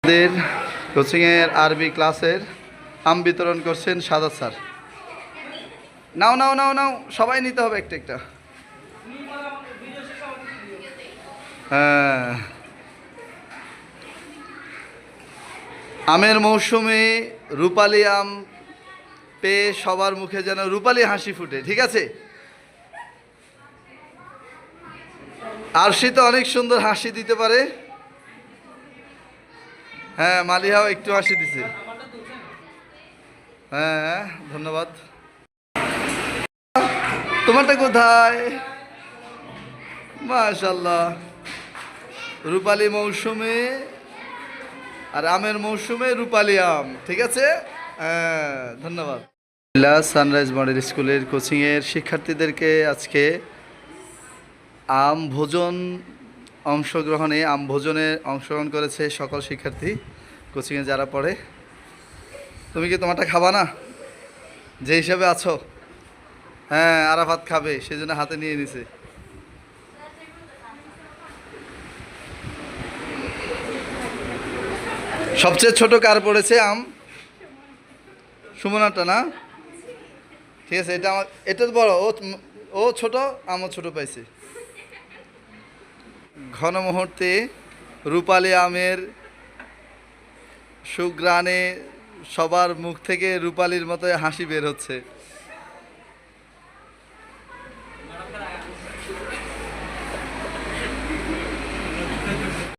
আমাদের কোচিংয়ের আরবি ক্লাসের আম বিতরণ করছেন সাদাত স্যার। নাও নাও নাও নাও, সবাই নিতে হবে একটা একটা। হ্যাঁ, আমের মৌসুমে রূপালি আম পেয়ে সবার মুখে যেন রূপালি হাসি ফুটে, ঠিক আছে? আরশি তো অনেক সুন্দর হাসি দিতে পারে। হ্যাঁ, মালিহাও একটু হাসি দিছে। হ্যাঁ, ধন্যবাদ। তোমারটা কোথায়? মাশাল্লাহ, রূপালি মৌসুমে আর আমের মৌসুমে রূপালি আম, ঠিক আছে। হ্যাঁ, ধন্যবাদ। সানরাইজ মডেল স্কুলের কোচিংয়ের শিক্ষার্থীদেরকে আজকে আম ভোজন আম ভোজনে অংশগ্রহণ করেছে সকল শিক্ষার্থী কোচিংয়ে যারা পড়ে। তুমি কি তোমারটা খাবা না, যে হিসাবে আছো? হ্যাঁ, আরাফাত খাবে, সেজন্য হাতে নিয়ে নিছে। সবচেয়ে ছোট কার পড়েছে আম? সুমনাটা না? ঠিক আছে, এটা তো বড়, ও ছোট, আমও ছোট পাইছে। ঘন মুহূর্তে রূপালি আমের সুঘ্রাণে সবার মুখ থেকে রূপালির মতো হাসি বের হচ্ছে।